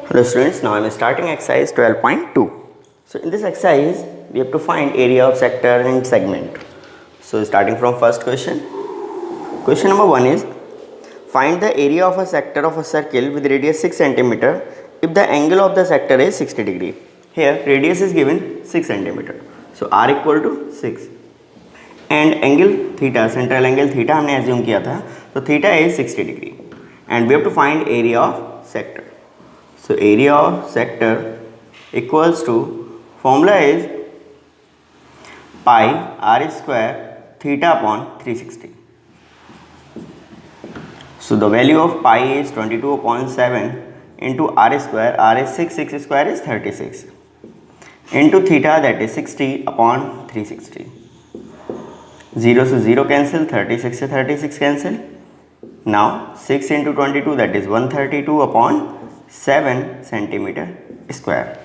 Hello students, now I am starting exercise 12.2. So in this exercise, we have to find area of sector and segment. So starting from first question. Question number 1 is, find the area of a sector of a circle with radius 6 cm if the angle of the sector is 60 degree. Here radius is given 6 cm. So r equal to 6. And angle theta, central angle theta हमने assume किया था, तो theta is 60 degree. And we have to find area of sector. So area of sector equals to, formula is pi r square theta upon 360. So the value of pi is 22 upon 7 into r square, r is 6, 6 square is 36, into theta, that is 60 upon 360. 0 से 0 cancel, 36 से 36 cancel. Now 6 into 22, that is 132 upon 7 centimeter square.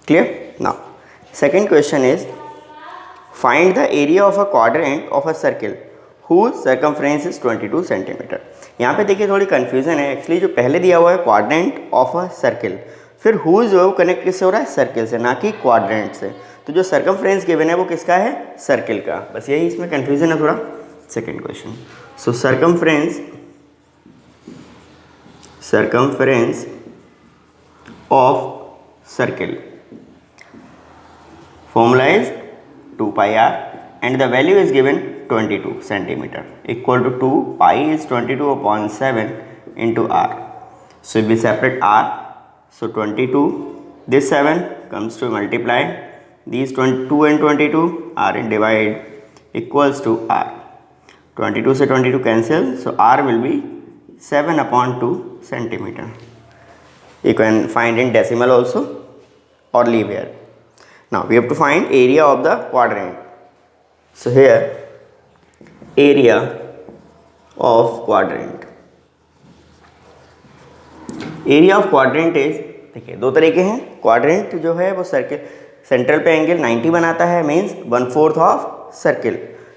Clear? Now second question is, find the area of a quadrant of a circle whose circumference is 22 centimeter. यहाँ पे देखिए थोड़ी confusion है. Actually जो पहले दिया हुआ है क्वाड्रेंट ऑफ अ सर्किल, फिर हुज जो है वो कनेक्ट किससे हो रहा है? सर्किल से, ना कि क्वाड्रेंट से. तो जो सर्कमफ्रेंस गिवन है वो किसका है? सर्किल का. बस यही इसमें कन्फ्यूजन है थोड़ा. Second question. So circumference of circle, formula is 2 pi r and the value is given 22 centimeter, equal to 2 pi is 22 upon 7 into r. So if we separate r, so 22, this 7 comes to multiply these 22 and 22 r and divide, equals to r. 22 से 22 cancel, so r will be 7 upon 2 centimeter. You can find in decimal also or leave here. Now we have to find area of the quadrant. So here area of quadrant. Area of quadrant is, देखिए दो तरीके हैं. Quadrant जो है वो circle central पे angle 90 बनाता है, मीन्स 1/4 ऑफ सर्किल,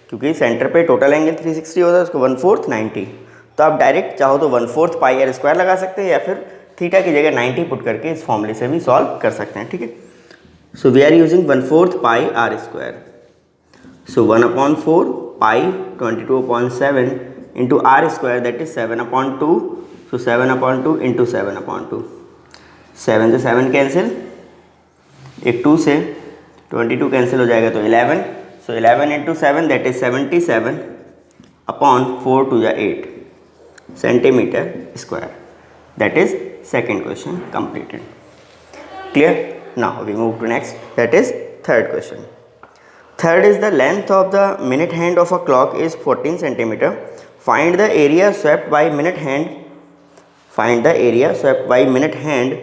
क्योंकि सेंटर पे टोटल एंगल 360 होता है, उसको 1/4 90. तो आप डायरेक्ट चाहो तो 1/4 पाई आर स्क्वायर लगा सकते हैं या फिर थीटा की जगह 90 पुट करके इस फॉर्मूले से भी सॉल्व कर सकते हैं. ठीक है. So we are using 1/4 pi are square. So 1/4 pi 22 upon 7 into are square, that is 7/2. So 7/2 into 7/2. 7 से 7 कैंसिल, एक 2 से 22 कैंसिल हो जाएगा तो 11. सो 11 into 7, that is 77 upon 4 to 8 centimetre square. That is second question completed. Clear? Now we move to next, that is third question. Third is, the length of the minute hand of a clock is 14 centimeter. Find the area swept by minute hand. Find the area swept by minute hand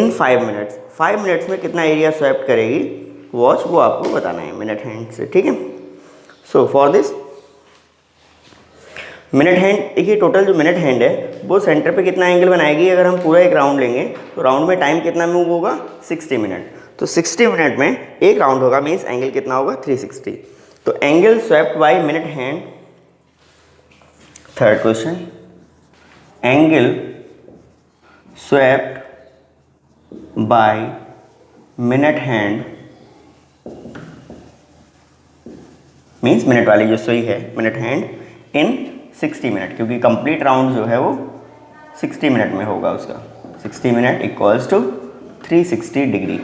in 5 minutes. 5 minutes में कितना area swept करेगी watch, वो आपको बताना है minute hand से. ठीक है. So for this minute hand, देखिए टोटल जो मिनट हैंड है वो सेंटर पे कितना एंगल बनाएगी. अगर हम पूरा एक राउंड लेंगे तो राउंड में टाइम कितना मूव होगा? 60 मिनट. तो 60 मिनट में एक राउंड होगा, मीन्स एंगल कितना होगा? 360. तो angle swept by minute hand. Third question, angle swept by minute hand means minute वाली जो सुई है मिनट हैंड इन 60 मिनट, क्योंकि कंप्लीट राउंड जो है वो 60 मिनट में होगा उसका. 60 मिनट इक्वल्स टू 360 डिग्री.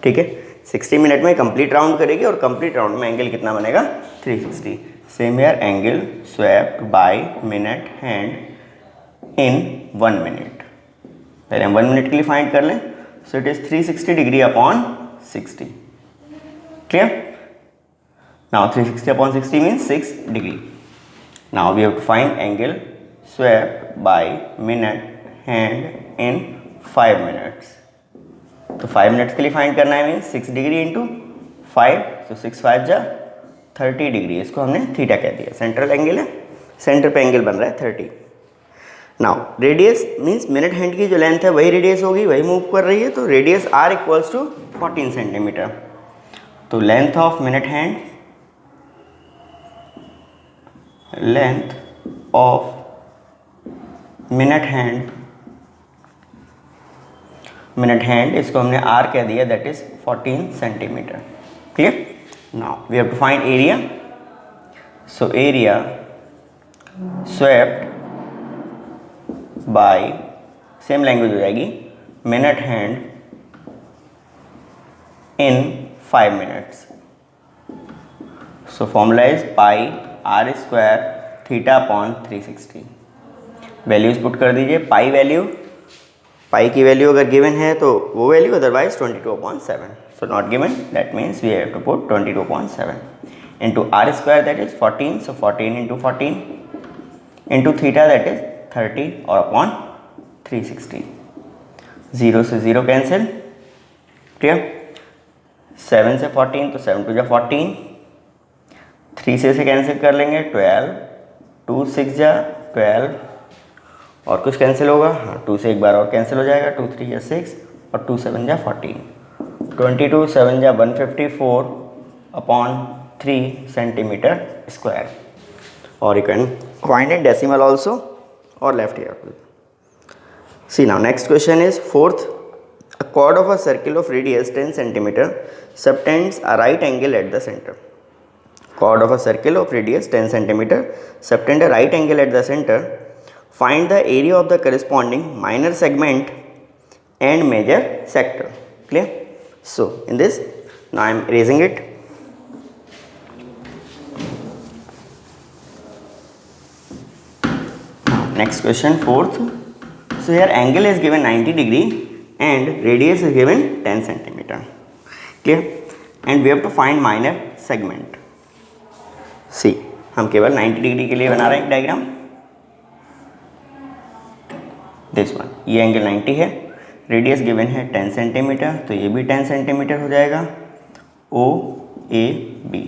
ठीक है. 60 मिनट में कंप्लीट राउंड करेगी और कंप्लीट राउंड में एंगल कितना बनेगा? 360. Same here, angle swept by minute hand in 1 minute. पहले हम 1 मिनट के लिए फाइंड कर लें. So it is 360 degree upon 60. Clear? Now 360 upon 60 means 6 degree. Now we have to find angle swept by minute hand in 5 minutes. तो 5 minutes के लिए find करना है, मीन्स 6 डिग्री इंटू 5. तो 6 5 जा 30 डिग्री. इसको हमने थीटा कह दिया. सेंट्रल एंगल है, सेंटर पे एंगल बन रहा है 30. Now radius means minute hand की जो लेंथ है वही रेडियस होगी, वही मूव कर रही है. तो radius r equals to 14 centimetre. तो length of minute hand, length of minute hand minute hand, इसको हमने आर कह दिया, that is 14 centimetre. Clear? Now we have to find area. So area swept by, same language हो जाएगी, minute hand in 5 minutes. So formula is pi r square theta upon 360. Values put कर दीजिए। Pi value, पाई की value अगर given है तो वो value, otherwise 22/7. So not given, that means we have to put 22/7 into are square, that is 14. So 14 into 14 into theta, that is 30 और upon 360. 0 से 0 cancel. Clear? 7 से 14 तो 7 टू जा 14, 3 से कैंसिल कर लेंगे 12, 2 6 जा 12 और कुछ कैंसिल होगा, हाँ 2 से एक बार और कैंसिल हो जाएगा, 2 3 जा 6 और 2 7 जा 14, 22 7 जा 154 अपॉन 3 सेंटीमीटर स्क्वायर। और you can find in decimal also और left ear. See now next question is fourth. A chord of a circle of radius 10 cm subtends a right angle at the center. Chord of a circle of radius 10 cm subtend a right angle at the center. Find the area of the corresponding minor segment and major sector. Clear? So in this, now I am erasing it. Next question, fourth. So here angle is given 90 degree. And radius is given 10 centimeter. Clear? And we have to find minor segment. See, हम केवल 90 degree के लिए बना रहे हैं diagram. This one, ये angle 90 है, radius given है 10 सेंटीमीटर, तो ये भी 10 सेंटीमीटर हो जाएगा। ओ ए बी।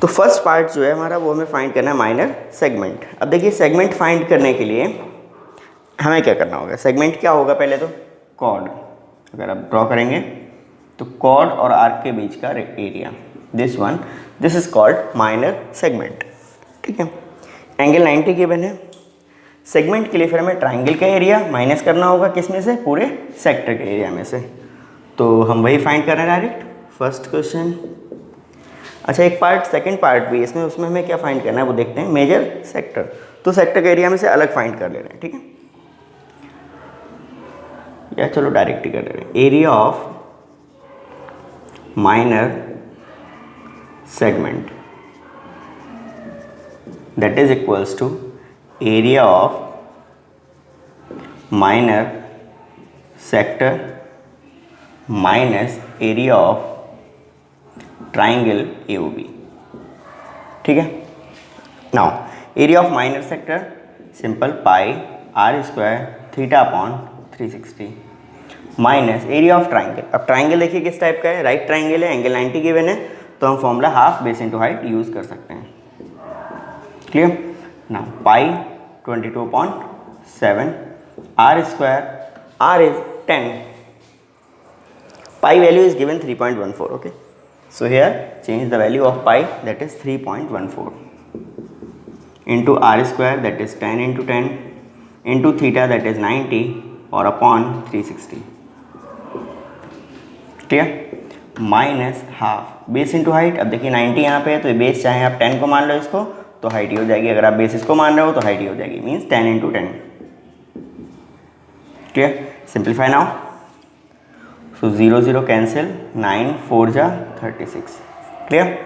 तो फर्स्ट पार्ट जो है हमारा, वो हमें फाइंड करना है माइनर सेगमेंट। अब देखिए, सेगमेंट फाइंड करने के लिए हमें क्या करना होगा? सेगमेंट क्या होगा? पहले तो कॉर्ड, अगर आप ड्रॉ करेंगे तो कॉर्ड और आर्क के बीच का area, this one, this is called minor segment. ठीक है, एंगल 90 गिवन है। सेगमेंट के लिए फिर हमें ट्राइंगल का एरिया माइनस करना होगा, किस में से? पूरे सेक्टर के एरिया में से। तो हम वही फाइंड कर रहे हैं डायरेक्ट, फर्स्ट क्वेश्चन। अच्छा, एक पार्ट, सेकंड पार्ट भी इसमें, उसमें हमें क्या फाइंड करना है वो देखते हैं, मेजर सेक्टर। तो सेक्टर के एरिया में से अलग फाइंड कर ले रहे हैं। ठीक है, या चलो डायरेक्ट ही कर रहे हैं। Area of minor segment that is equals to area of minor sector minus area of triangle AOB। ठीक है, now area of minor sector simple, pi r square theta upon 360 minus area of triangle. अब triangle देखिए किस type का है, right triangle है, angle 90 given है, तो हम formula half base into height use कर सकते हैं। क्लियर? ना pi 22/7, r square, r is 10, pi value is given 3.14। Okay, so here change the value of pi, that is 3.14 into r square, that is 10 into 10 into theta, that is 90 और upon 360। Clear? Minus half base into height. अब देखिए 90 यहाँ पे है, तो base चाहे आप 10 को मान लो इसको, तो हाइट ही हो जाएगी। अगर आप बेस इसको मान रहे हो तो हाइट ही हो जाएगी, means 10 into 10। Clear? Simplify now. So 0 0 cancel, 9 4 जा 36। क्लियर?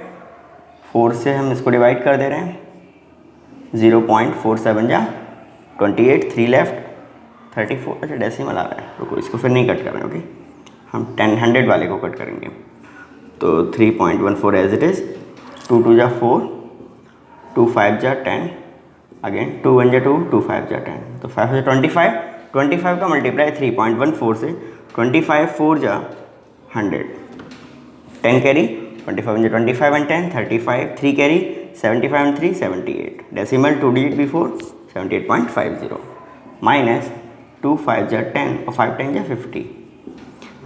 4 से हम इसको डिवाइड कर दे रहे हैं, 0.47 जा 28, 3 लेफ्ट 34। अच्छा, डेसिमल आ रहा है, रुको इसको फिर नहीं कट कर रहे हैं। ओके, हम 100 वाले को कट करेंगे, तो 3.14 एज इट इज़, 2 2 जा 4, 2 5 जा 10, अगेन 2 1 जा 2, 2 5 जा 10, तो 5 जा 25, 25 का मल्टीप्लाई 3.14 से, 25 4 जा 100, 10 कैरी, 25 जा 25 and 10, 35, 3 carry, 75 and 3 78, decimal 2 digit before 78.50, minus 2 5 जा 10 और 5 10 जा 50,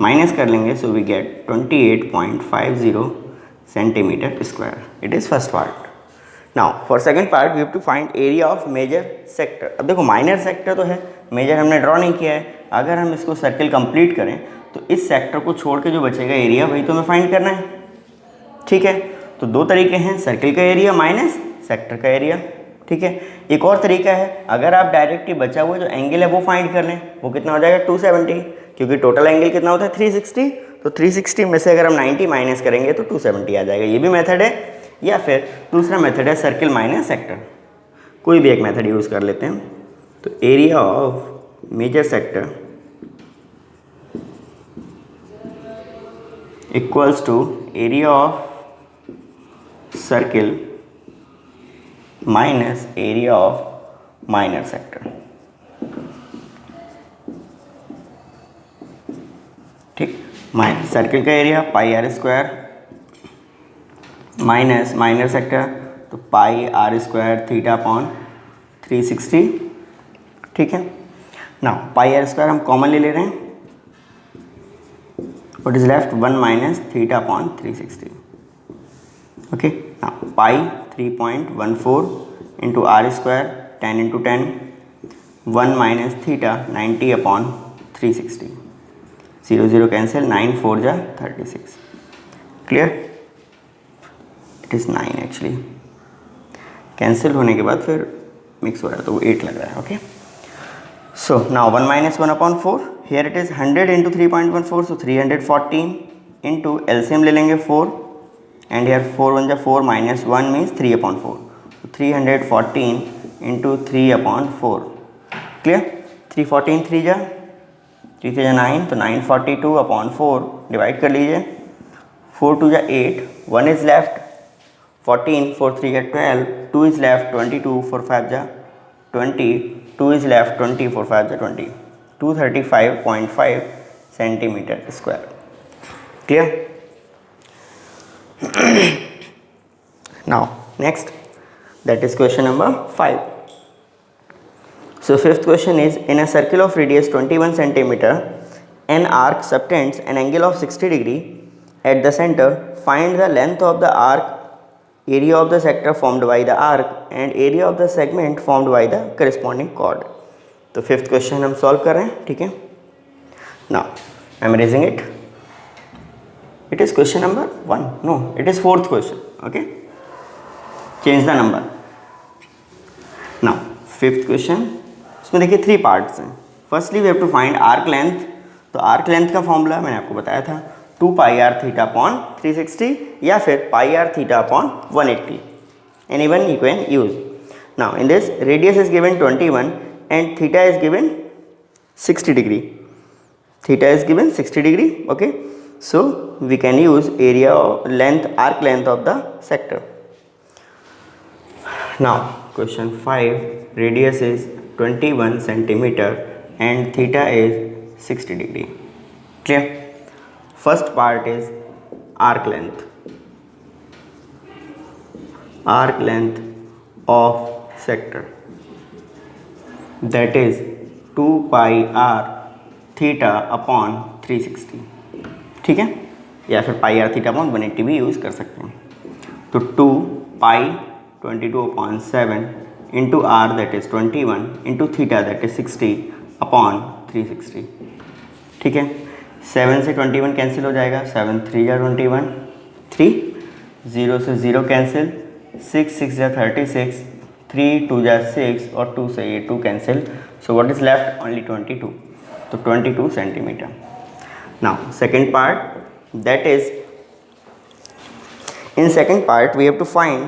माइनस कर लेंगे, so we get 28.50 centimetre square. It is first part. Now for second part we have to find area of major sector. अब देखो माइनर सेक्टर तो है, major हमने ड्रॉ नहीं किया है, अगर हम इसको सर्किल कंप्लीट करें तो इस सेक्टर को छोड़ के जो बचेगा एरिया वही तो हमें फाइंड करना है, ठीक है। तो दो तरीके हैं, सर्किल का एरिया माइनस सेक्टर का एरिया, ठीक है। एक और तरीका है, अगर आप डायरेक्टली बचा हुआ जो एंगल है वो फाइंड कर लें, वो कितना हो जाएगा 270, क्योंकि टोटल एंगल कितना होता है 360, तो 360 में से अगर हम 90 माइनस करेंगे तो 270 आ जाएगा। ये भी मेथड है, या फिर दूसरा मेथड है सर्किल माइनस सेक्टर, कोई भी एक मेथड यूज़ कर लेते हैं। तो area of major sector equals to area of circle minus area of minor sector, ठीक। माइनस सर्किल का area pi are square minus minor sector तो pi are square theta upon 360, ठीक है ना। पाई आर स्क्वायर हम common ले रहे हैं, what is left 1 minus theta upon 360, okay ना। Pi 3.14 into are square 10 into 10, 1 minus theta 90 upon 360, 0 0 cancel, 9 4 जा 36, clear. It is 9 actually, cancel होने के बाद फिर मिक्स हो रहा है तो वो 8 लग रहा है, okay. So now 1 minus 1 upon 4, here it is 100 into 3.14, so 314 into LCM ले लेंगे 4, एंड हियर 4 1 जा 4 minus 1 means 3 upon 4, 314 into 3 upon 4, clear. 314 3 जा 3 से जा 9, तो 942 अपॉन 4 डिवाइड कर लीजिए, 4 2 जा 8, 1 इज़ लेफ्ट 14, 4 3 जा 12, 2 इज़ लेफ्ट 22, 4 5 जा 20, 2 इज़ लेफ्ट 20, 4 5 जा 20, 235.5 centimetre square, clear. Now next, that is question number 5. So fifth question is, in a circle of radius 21 centimeter, an arc subtends an angle of 60 degree at the center. Find the length of the arc, area of the sector formed by the arc, and area of the segment formed by the corresponding chord. तो fifth question हम solve कर रहे हैं, ठीक है। Now I am raising it. It is question number 1. No, it is fourth question. Okay. Change the number. Now fifth question. इसमें देखिए 3 parts हैं। Firstly we have to find arc length. तो आर्क लेंथ का formula मैंने आपको बताया था 2 pi r theta upon 360 या फिर pi r theta upon 180. Anyone you can use. Now in this radius is given 21 and theta is given 60 degree. Theta is given 60 degree. Okay. So we can use area of length, arc length of the sector. Now question 5, radius is 21 centimeter and theta is 60 degree. Clear? First part is arc length. Arc length of sector, that is 2 pi r theta upon 360. ठीक है, या फिर pi r theta upon 180 भी use कर सकते हैं। तो 2 pi 22/7 into R that is 21 into theta that is 60 upon 360, ठीक है। 7 से 21 कैंसिल हो जाएगा, 7 3 जा 21, 3 0 से 0 कैंसिल, 6 6 जा 36, 3 2 जा 6 और 2 से ये 2 cancel, so what is left only 22, तो 22 centimetre. Now second part, that is in second part we have to find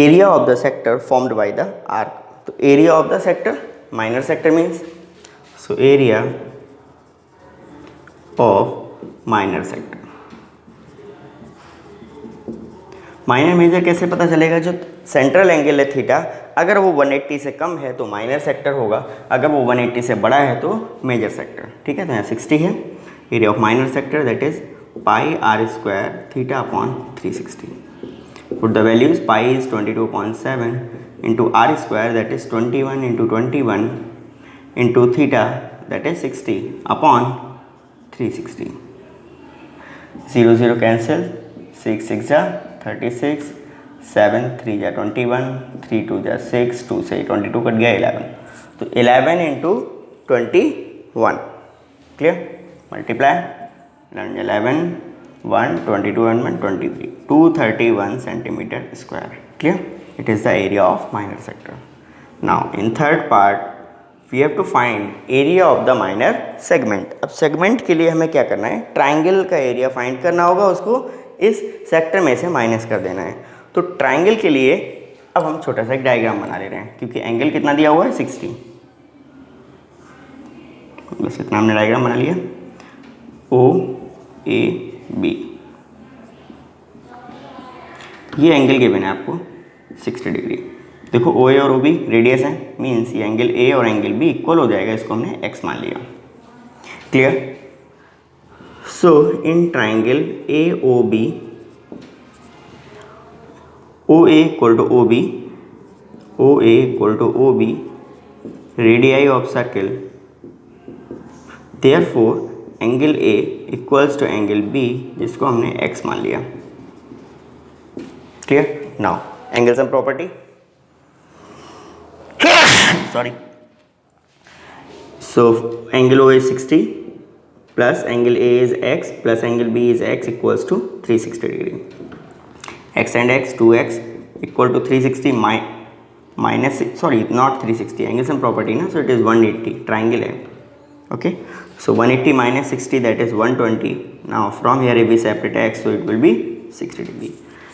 area of the sector formed by the arc. तो area of the sector, minor sector means, so area of minor sector. Minor major कैसे पता चलेगा? जो central angle है theta, अगर वो 180 से कम है तो माइनर सेक्टर होगा, अगर वो 180 से बड़ा है तो मेजर सेक्टर, ठीक है। तो यहाँ 60 है area of minor sector, that is pi are square theta upon 360. Put the values, pi is 22.7 into are square that is 21 into 21 into theta that is 60 upon 360. 0 0 cancel, 6 6 जा 36, 7 3 जा 21, 3 2 जा 6, 2 से 22 कट गया 11, तो 11 into 21. Clear? Multiply 11, 1, 22 and 1, 23. 231 centimeter square. Clear? It is the area of minor sector. Now in third part we have to find area of the minor segment. अब segment के लिए हमें क्या करना है, ट्राइंगल का एरिया फाइंड करना होगा, उसको इस सेक्टर में से माइनस कर देना है। तो ट्राइंगल के लिए अब हम छोटा सा एक डायग्राम बना ले रहे हैं, क्योंकि एंगल कितना दिया हुआ है 60, बस इतना हमने डायग्राम बना लिया। ओ ए बी, ये एंगल गिवन है आपको 60 डिग्री। देखो ओ ए और ओ बी रेडियस है, मीन्स ये एंगल ए और एंगल बी इक्वल हो जाएगा, इसको हमने एक्स मान लिया। Clear? So in triangle A O B, O A equal to O B, O A equal to O B, radii of circle, therefore angle A equals to angle B, जिसको हमने X मान लिया। Clear? Now angles and property, sorry, so angle O is 60 plus angle A is x plus angle B is x equals to 360 degree. X and x, 2x equal to 360 minus, sorry, not 360, angles and property na, so it is 180, triangle है, okay, so 180 minus 60, that is 120. now from here if we separate x, so it will be 60 degree.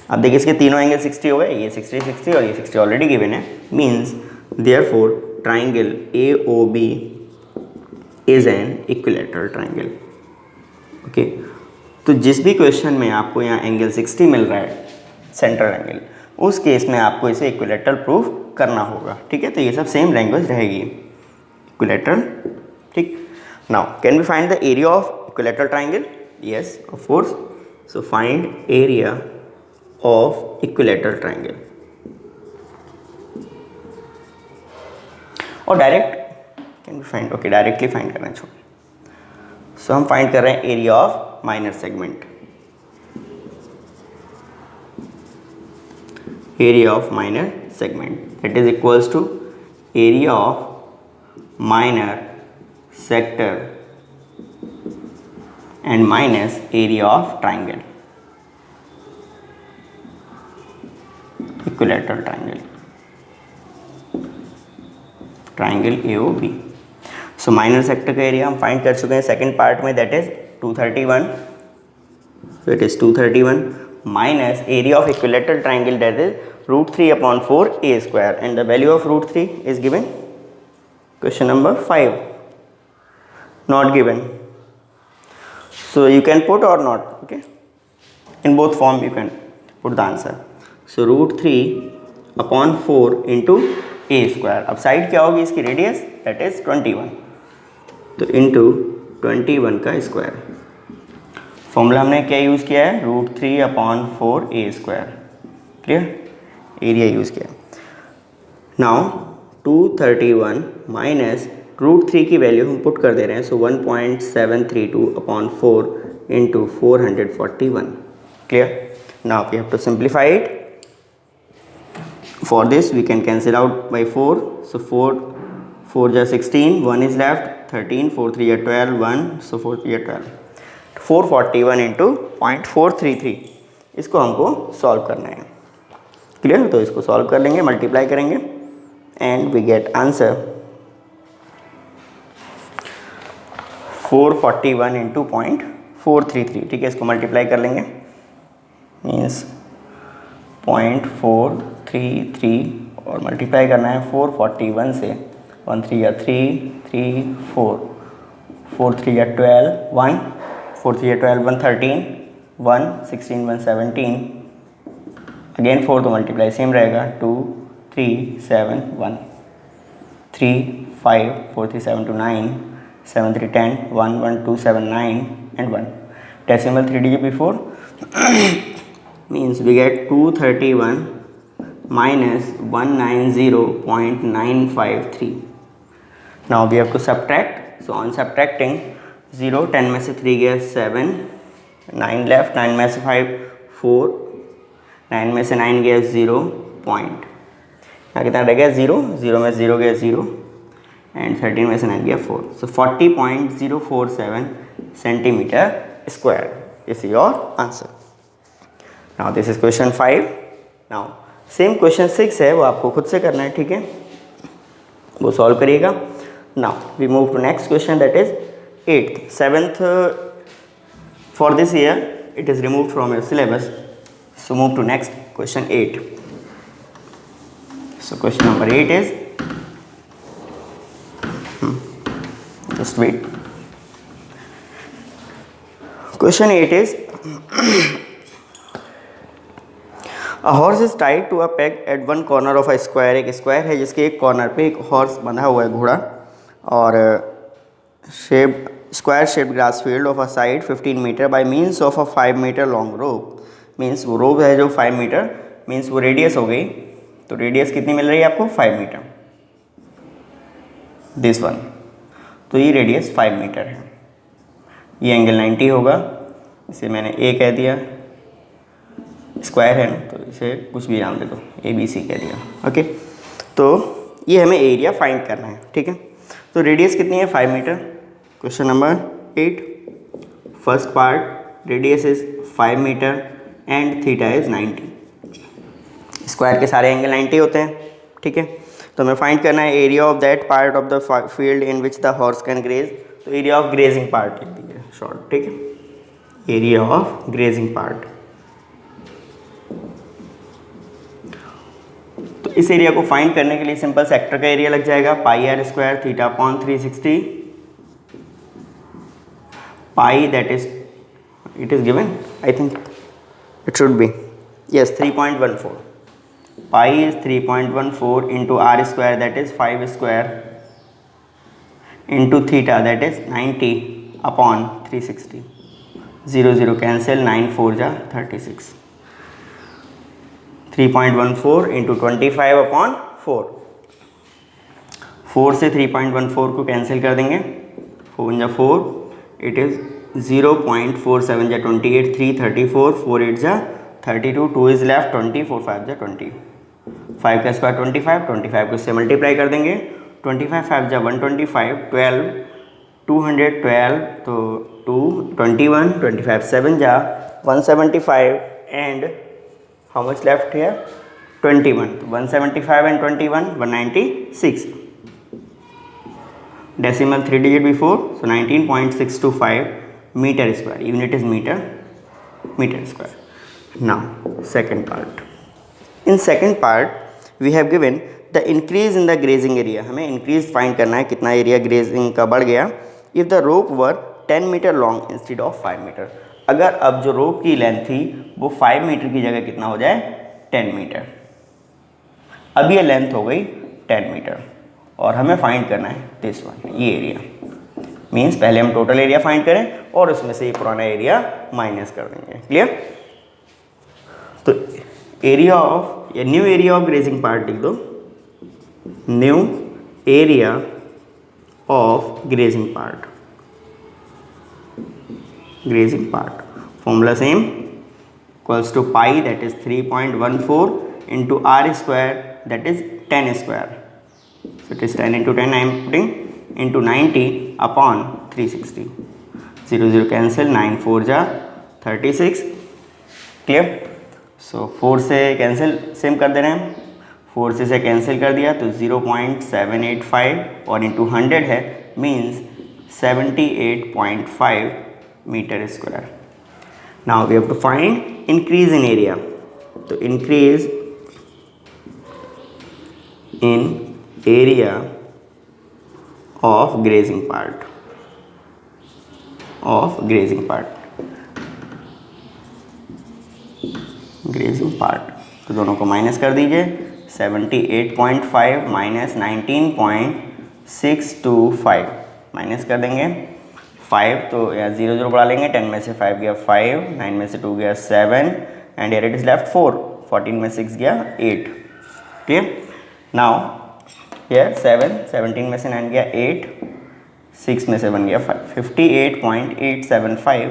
अब देखिए इसके तीनों angle 60 हो गए, ये 60 60 और ये 60 ऑलरेडी गिवन है, means therefore triangle AOB is an equilateral triangle. Okay, तो जिस भी क्वेश्चन में आपको यहाँ एंगल 60 मिल रहा है सेंट्रल एंगल, उस केस में आपको इसे इक्विलेटरल प्रूफ करना होगा। ठीक है, तो ये सब सेम लैंग्वेज रहेगी, इक्विलेटरल। ठीक, now can we find the area of equilateral triangle? Yes, of course. So find area of equilateral triangle, और direct can be find, okay, directly find करना है, छोड़। सो हम फाइंड कर रहे हैं area of minor segment, area of minor segment that is equals to area of minor sector and minus area of triangle, equilateral triangle, triangle AOB। So minor sector का area हम फाइंड कर चुके हैं second part में, that is 231, so it is 231 minus area of equilateral triangle, that is √3/4 a square, and the value of √3 is given question number 5, not given, so you can put or not, okay, in both form you can put the answer. So √3/4 into a square, अब side क्या होगी इसकी, radius, that is 21, तो into 21 का square. Formula हमने क्या use किया है, √3/4 a square। Clear? Area use किया। नाउ 231 माइनस √3 की वैल्यू हम पुट कर दे रहे हैं, so 1.732/4 into 441। Clear? Now we have to simplify it. For this we can cancel out by 4, so 4 ja 16, 1 is left, 13, 4 3 ja 12, 1, so 4 3 ja 12, 441 into 0.433, इसको हमको सॉल्व करना है। क्लियर? तो इसको सॉल्व कर लेंगे, मल्टीप्लाई करेंगे and we get answer 441 into 0.433। ठीक है, इसको मल्टीप्लाई कर लेंगे, मीन्स 0.433 और मल्टीप्लाई करना है 441 से, 1 3 या 3 3 4 4 3 या 12 1 4 3 या 12 1 13 1 16 1 17, अगेन 4 तो मल्टीप्लाई सेम रहेगा, 2 3 7 1 3 5 4 3 7 2 9 7 3 10 1 1 2 7 9 and 1, decimal 3 digit before means we get 231 minus 190.953. now we have to subtract, so on subtracting 0, 10 में से 3 गया 7, 9 left, 9 में से 5 4, 9 में से 9 गया 0 पॉइंट, यहाँ कितना रह गया 0, 0 में 0 गया 0, एंड 13 में से 9 गया 4, सो 40.047 centimetre square is your answer. Now this is question 5। Now same question 6 है, वो आपको खुद से करना है, ठीक है, वो सॉल्व करिएगा। Now we move to next question, that is 8th 7th for this year it is removed from your syllabus, so move to next question 8. So question number 8 is just wait. Question 8 is a horse is tied to a peg at one corner of a square. एक square है जिसके एक corner पे एक horse बंधा हुआ है, घोड़ा, और shape square shape grass field of a side 15 metre by means of a 5 metre long rope. Means वो रोप है जो 5 मीटर, मीन्स वो रेडियस हो गई, तो रेडियस कितनी मिल रही है आपको 5 मीटर, दिस वन, तो ये रेडियस 5 मीटर है। ये एंगल 90 होगा, इसे मैंने ए कह दिया, स्क्वायर है ना तो इसे कुछ भी नाम दे दो, ABC कह दिया, ओके। तो ये हमें एरिया फाइंड करना है, ठीक है। तो रेडियस कितनी है 5 metre. Question number 8, first part, radius is 5 metre and theta is 90। Square के सारे एंगल 90 होते हैं, ठीक है। तो हमें फाइंड करना है area of that part of the field in which the horse can graze. तो एरिया ऑफ ग्रेजिंग पार्ट लिख दीजिए शॉर्ट, ठीक है, एरिया ऑफ ग्रेजिंग पार्ट। तो इस एरिया को फाइंड करने के लिए सिंपल सेक्टर का एरिया लग जाएगा, pi are square theta upon 360, pi that is it is given, I think it should be yes 3.14, pi is 3.14 into are square that is 5 square into theta that is 90 upon 360, 0 0 cancel, 9 4 जा 36, 3.14 into 25 upon 4, 4 से 3.14 को cancel कर देंगे, 4 जा 4, it is 0.47 जा 28, 334, 4 8 जा 32, 2 is left 20, 4 5 जा 20, 5 का स्क्वायर 25, 25 को इससे मल्टीप्लाई कर देंगे, 25 5 जा 125, 12 212, तो 2 21, 25 7 जा 175 and how much left here 21, 175 and 21 196, decimal 3 digit before, so 19.625 meter square, unit is meter square. Now second part, in second part we have given the increase in the grazing area, हमें increase find करना है, कितना area grazing का बढ़ गया, if the rope were 10 meter long instead of 5 meter। अगर अब जो रोप की लेंथ थी वो 5 मीटर की जगह कितना हो जाए 10 मीटर। अब ये लेंथ हो गई 10 मीटर और हमें फाइंड करना है दिस वन, ये एरिया। मींस पहले हम टोटल एरिया फाइंड करें और उसमें से ये पुराना एरिया माइनस कर देंगे, क्लियर। तो एरिया ऑफ या new area of grazing part लिख दो, new area of grazing part, grazing part, formula same, equals to pi that is 3.14 into r square that is 10 square, so it is 10 into 10 I am putting into 90 upon 360, 0 0 cancel, 9 4 जा 36, clear। so 4 से cancel same कर दे रहे हैं, 4 से cancel कर दिया तो 0.785 और इंटू 100 है, means 78.5 meter square। now we have to find increase in area, तो increase in area of grazing part, तो दोनों को माइनस कर दीजिए, 78.5 माइनस 19.625 माइनस कर देंगे, 5 तो यहाँ 0 0 बढ़ा लेंगे, 10 में से 5 गया 5, 9 में से 2 गया 7 and here it is left 4, 14 में 6 गया 8, ठीक। नाउ here 7, 17 में से 9 गया 8, 6 में से 1 गया 5, 58.875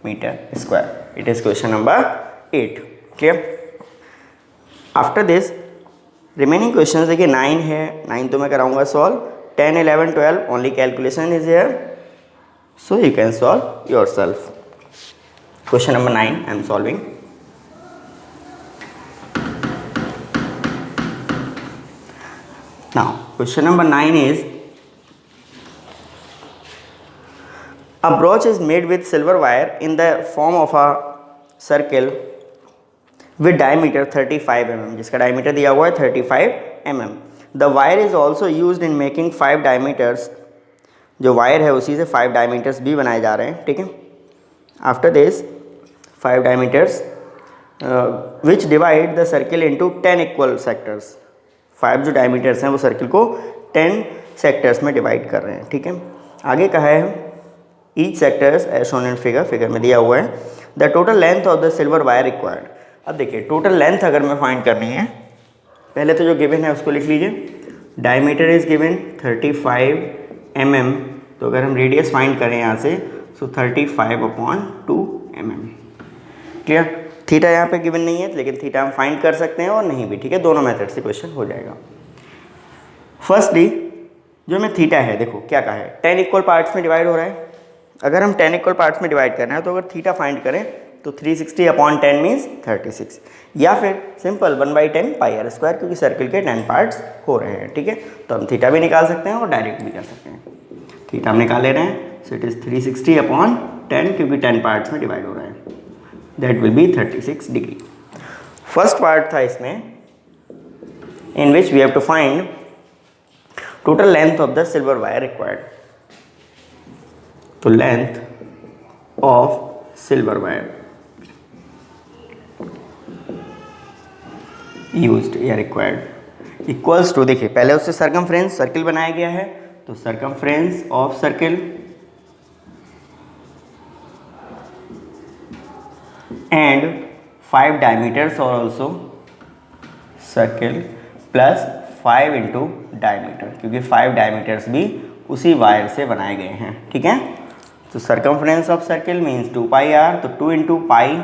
metre square, it is question number 8, clear. After this remaining question देखिए 9 है, 9 तो मैं कराऊंगा solve, 10, 11, 12 only calculation is here, so you can solve yourself. Question number 9 I am solving. Now question number 9 is, a brooch is made with silver wire in the form of a circle with diameter 35 mm, जिसका diameter दिया हुआ है 35 mm. The wire is also used in making 5 diameters, जो wire है उसी से 5 diameters भी बनाए जा रहे हैं, ठीक है. After this 5 diameters which divide the circle into 10 equal sectors. 5 जो डायमीटर्स हैं वो सर्किल को 10 सेक्टर्स में डिवाइड कर रहे हैं, ठीक है. आगे कहा है each sectors as shown in figure में दिया हुआ है the total length of the silver wire required. अब देखिए टोटल लेंथ अगर मैं फाइंड करनी है, पहले तो जो गिवन है उसको लिख लीजिए. डायमीटर इज गिवन 35 mm, तो अगर हम रेडियस फाइंड करें यहाँ से सो 35/2 mm. क्लियर. थीटा यहाँ पे गिवन नहीं है, लेकिन थीटा हम फाइंड कर सकते हैं और नहीं भी, ठीक है. दोनों मेथड से क्वेश्चन हो जाएगा. फर्स्टली जो में थीटा है, देखो क्या कहा है, 10 इक्वल पार्ट्स में डिवाइड हो रहा है. अगर हम 10 इक्वल पार्ट्स में डिवाइड करना है तो अगर थीटा फाइंड करें तो 360/10 मीन्स 36, या फिर सिंपल 1/10 पाई आर स्क्वायर, क्योंकि सर्किल के 10 पार्ट्स हो रहे हैं, ठीक है. तो हम थीटा भी निकाल सकते हैं और डायरेक्ट भी कर सकते हैं. थीटा हम निकाल ले रहे हैं, सो इट इज़ 360/10, क्योंकि 10 पार्ट्स में डिवाइड हो रहा है, that will be 36 degree. First part था इसमें in which we have to find total length of the silver wire required. तो length of silver wire used या रिक्वायर्ड इक्वल्स टू, देखिए पहले उससे सर्कमफ्रेंस सर्किल बनाया गया है, तो circumference of circle and 5 diameters और also circle plus 5 into diameter, क्योंकि 5 डायमीटर्स भी उसी वायर से बनाए गए हैं, ठीक है. तो circumference of circle means 2 pi R, तो 2 into pi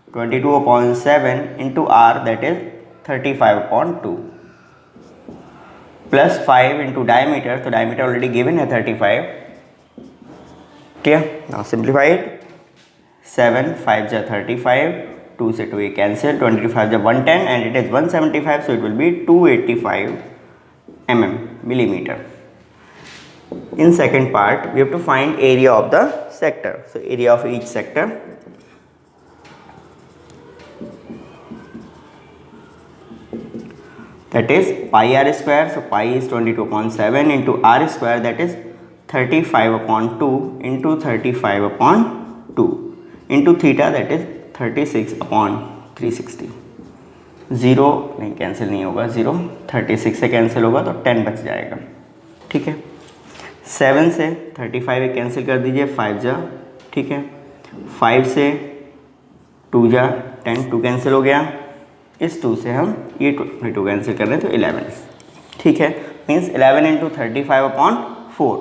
22/7 into R that is 35/2 plus 5 into diameter, तो डायमीटर ऑलरेडी गिवन है 35. क्लियर. नाउ सिंप्लीफाइड 7 5 जा 35, 2 से 2 ये कैंसिल, 25 जा 110 and it is 175, so it will be 285 mm millimeter. In second part we have to find area of the sector. So area of each sector, that is pi r square, so pi is 22/7 into r square, that is 35/2 into 35/2 into theta, that is 36/360. 0 नहीं cancel नहीं होगा, 0 36 से cancel होगा तो 10 बच जाएगा, ठीक है. 7 से 35 कैंसिल कर दीजिए, 5 जा, ठीक है. 5 से 2 जा 10, 2 कैंसिल हो गया. इस 2 से हम ये 22 कैंसिल कर रहे हैं तो 11, ठीक है. मीन्स 11 इंटू 35/4,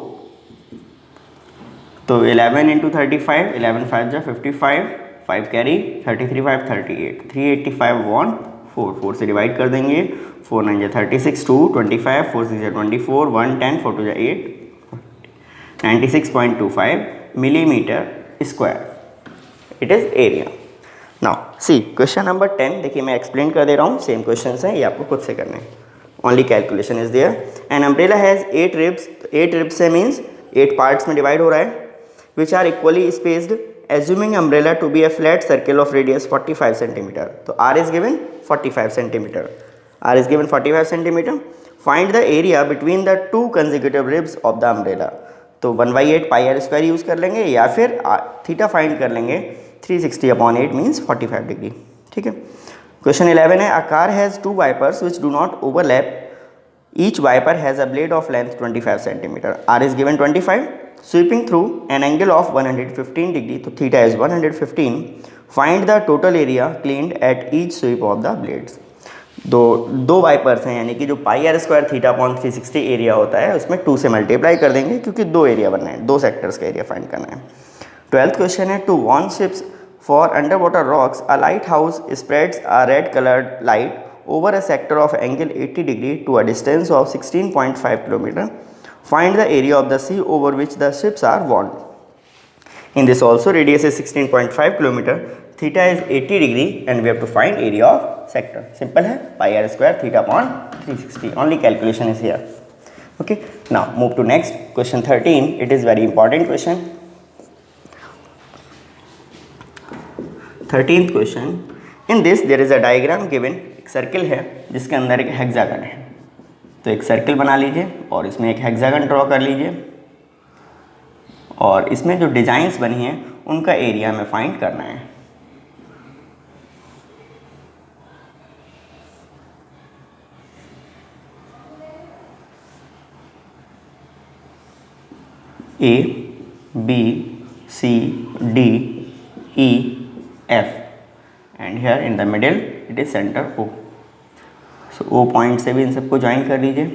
तो 11 इंटू 35, 11 5 जा 55, 5 कैरी 33 5 38, 385/4, 4 से डिवाइड कर देंगे, 4 9 जा 36, 2 25, 4 6 जा 24, 1 10, 4 2 जा 8, 96.25 millimeter square. It is area. Now see question number 10. देखिए मैं एक्सप्लेन कर दे रहा हूँ, सेम क्वेश्चन हैं, ये आपको खुद से करने हैं. Only calculation is there. An umbrella has 8 ribs. 8 ribs से means 8 parts में डिवाइड हो रहा है, which are equally spaced. Assuming umbrella to be a flat circle of radius 45 centimeter. तो R is given 45 centimeter. R is given 45 centimeter. Find the area between the two consecutive ribs of the umbrella. तो 1/8 पाई are square use कर लेंगे, या फिर theta find कर लेंगे 360/8 means 45 degree, ठीक है. क्वेश्चन 11 है, a car has 2 wipers which do not overlap. Each wiper has a blade of length 25 centimetre. R is given 25. Sweeping through an angle of 115 degree, तो theta is 115. Find the total area cleaned at each sweep of the blades. दो wipers हैं, यानी कि जो पाई are square θ/360 area होता है उसमें 2 से मल्टीप्लाई कर देंगे, क्योंकि 2 एरिया बनना है, 2 सेक्टर्स का एरिया फाइंड करना है. 12th क्वेश्चन है, to warn ships for under water rocks a light house spreads a red coloured light over a sector of angle 80 degree to a distance of 16.5 kilometre. Find the area of the sea over which the ships are warned. In this also radius is 16.5 km, theta is 80 degree and we have to find area of sector. Simple है, pi r square theta upon 360. Only calculation is here. Okay. Now move to next question 13. It is very important question. 13th question. In this there is a diagram given. एक circle है जिसके अंदर एक hexagon है. तो एक circle बना लीजिए और इसमें एक हेक्सागन ड्रॉ कर लीजिए और इसमें जो डिजाइन्स बनी हैं उनका एरिया हमें फाइंड करना है. A, B, C, D, E, F and here in the middle it is center O. So O point से भी इन सबको ज्वाइन कर लीजिए.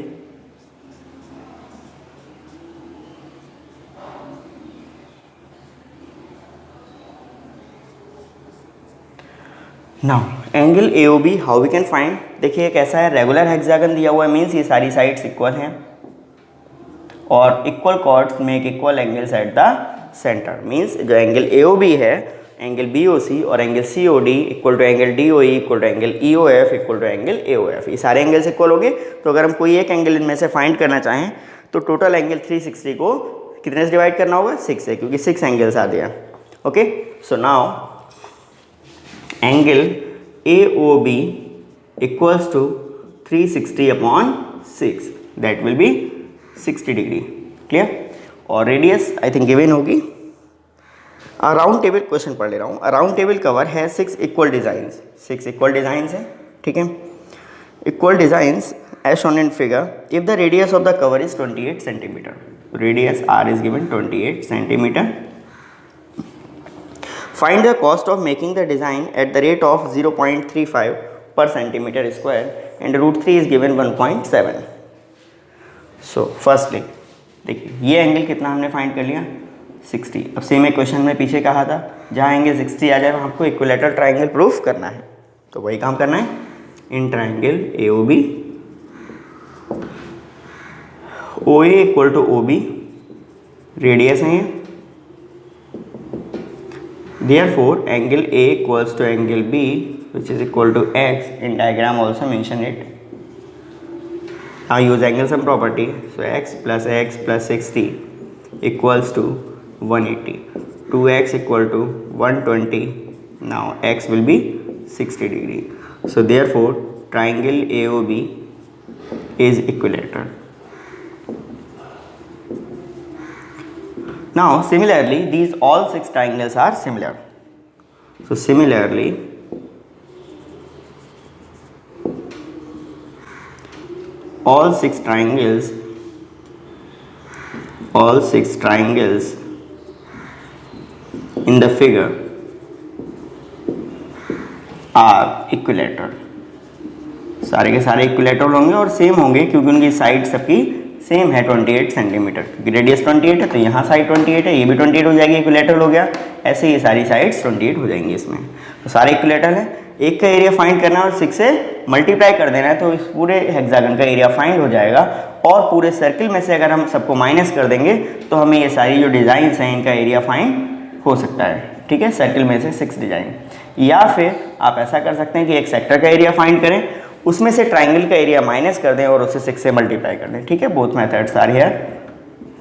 Now angle AOB how we can find. देखिए कैसा है, रेगुलर हेक्सागन दिया हुआ है, मीन्स ये सारी साइड्स इक्वल हैं और equal chords make equal angles at the centre. Means जो एंगल AOB है, एंगल BOC और angle COD equal to angle DOE equal to angle EOF equal to angle AOF. ये सारे एंगल्स इक्वल हो गए. तो अगर हम कोई एक एंगल इनमें से फाइंड करना चाहें तो टोटल एंगल 360 को कितने से डिवाइड करना होगा, 6 से, क्योंकि 6 एंगल्स आते हैं. Okay. So now angle AOB equals to 360 upon 6, that will be 60 degree. Clear. और रेडियस आई थिंक गिवन होगी. राउंड टेबल क्वेश्चन पढ़ ले रहा हूँ. राउंड टेबल कवर है 6 इक्वल डिजाइंस. 6 इक्वल डिजाइंस है. ठीक है. Equal designs as shown in figure. If the radius of the cover is 28 centimetre, radius R is given 28 centimetre. Find the cost of making the design at the rate of 0.35 per centimetre square and √3 is given 1.7. So firstly देखिए ये angle कितना हमने find कर लिया, 60. अब same equation में पीछे कहा था जहाँ एंगल 60 आ जाए वहाँ आपको इक्विलेटरल ट्राइंगल प्रूफ करना है. तो वही काम करना है. In triangle AOB OA equal to OB radius है. Therefore angle A equals to angle B which is equal to X. In diagram also mention it. Now use angle sum property. So X plus 60 equals to 180. 2X equal to 120. Now X will be 60 degree. So therefore triangle AOB is equilateral. Now similarly these all 6 triangles are similar. So similarly all 6 triangles in the figure are equilateral. सारे के सारे equilateral होंगे और same होंगे क्योंकि उनकी side सबकी same है 28 सेंटीमीटर, क्योंकि रेडियस 28 है तो यहाँ साइड 28 है, ये भी 28 हो जाएगी, इक्विलेटरल हो गया. ऐसे ये सारी साइड्स 28 हो जाएंगी इसमें. तो सारे इक्विलेटरल है. एक का एरिया फाइंड करना है और 6 से मल्टीप्लाई कर देना है तो इस पूरे हेक्सागन का एरिया फाइंड हो जाएगा. और पूरे सर्किल में से अगर हम सबको माइनस कर देंगे तो हमें ये सारी जो डिज़ाइंस हैं इनका एरिया फाइंड हो सकता है. ठीक है. सर्किल में से 6 डिज़ाइन. या फिर आप ऐसा कर सकते हैं कि एक सेक्टर का एरिया फाइंड करें, उसमें से ट्राइंगल का एरिया माइनस कर दें और उसे 6 से मल्टीप्लाई कर दें. ठीक है. Both methods are here.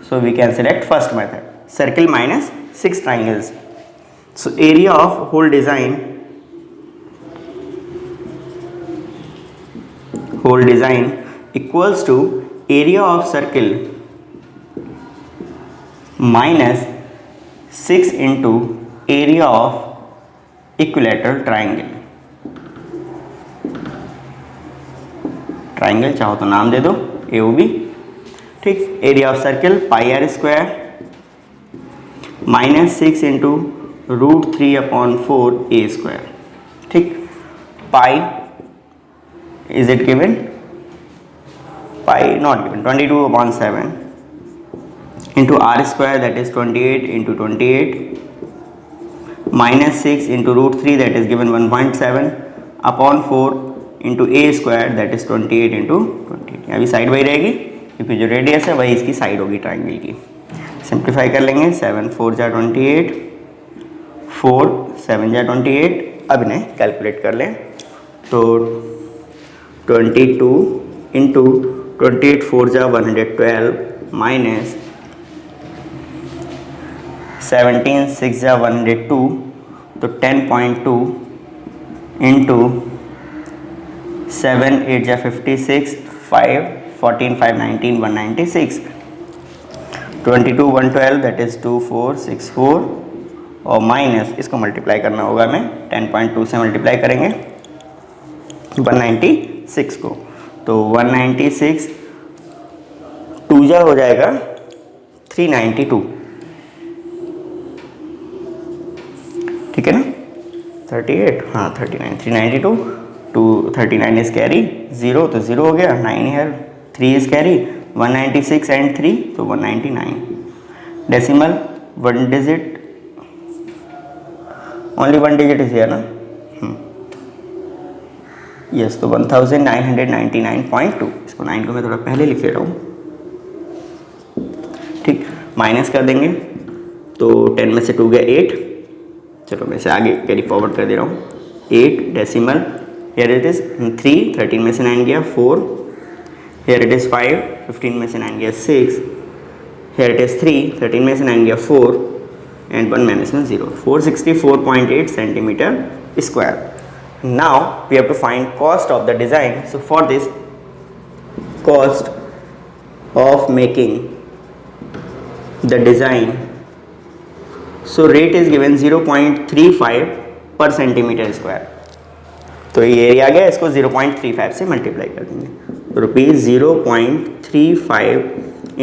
So we can select first method, circle minus 6 triangles. So area of whole design equals to area of circle minus 6 into area of equilateral triangle. Triangle चाहो तो नाम दे दो AOB. ठीक. Area of circle pi r square minus 6 into √3 upon 4 A square. ठीक. Pi is it given? Pi not given. 22 upon 7 into r square, that is 28 into 28, minus 6 into √3, that is given 1.7 upon 4 into a square, that is 28 into 28. अभी side by रहेगी क्योंकि जो radius है वही इसकी side होगी triangle की। Simplify कर लेंगे, 7 4 जा 28, 4 7 जा 28। अब इन्हें कैलकुलेट कर लें तो 22 इंटू 28 4 जा 112 माइनस 17 6 जा 102, तो 10.2 इंटू 7 8 जा 56, 5 14 5 19 196, 22 112 दैट इज़ 2464 और माइनस इसको मल्टीप्लाई करना होगा हमें, 10.2 से मल्टीप्लाई करेंगे 196 को, तो 196 2 जा हो जाएगा 392, ठीक है ना। 38 हाँ 39 392, 239 इज कैरी, 0 तो 0 हो गया, 9 है, 3 इज कैरी, 196 एंड 3 तो 199। Decimal 1 digit, only 1 digit is here ना, यस, तो 1999.2। इसको 9 को मैं थोड़ा पहले लिख ले रहा हूँ, ठीक। माइनस कर देंगे तो 10 में से 2 गया 8, चलो मैं इसे आगे कैरी फॉरवर्ड कर दे रहा हूँ। 8 डेसिमल, हियर इट इज़ 3, 13 में से 9 गया 4, हियर इट इज़ 5, 15 में से 9 गया 6, हियर इट इज़ 3, 13 में से 9 गया 4 एंड 1 माइनस में 0, 464.8 centimetre square. Now we have to find cost of the design. So for this, cost of making the design, so rate is given 0.35 per centimeter square. तो ये area आ गया, इसको 0.35 से multiply कर देंगे, तो रुपीज़ 0.35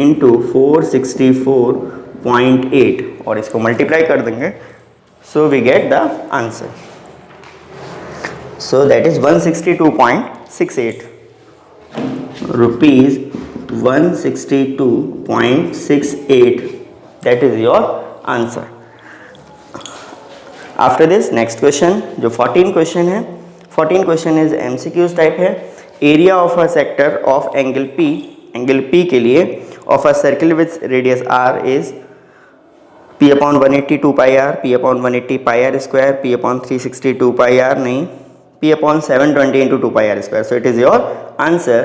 इंटू 464.8 और इसको मल्टीप्लाई कर देंगे, so we get the answer. So that is 162.68 rupees, 162.68, that is your answer. After this next question, जो 14 question है, 14 question is MCQs type है। Area of a sector of angle P के लिए of a circle with radius R is P upon 180 2 pi R, P upon 180 pi R square, P upon 360 2 pi R, नहीं, P upon 720 into 2 pi are square. So it is your answer,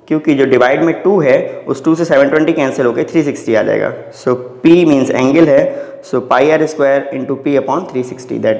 क्योंकि जो divide में 2 है उस 2 से 720 cancel होकर 360 आ जाएगा। सो P means angle है, so pi are square into P upon 360 that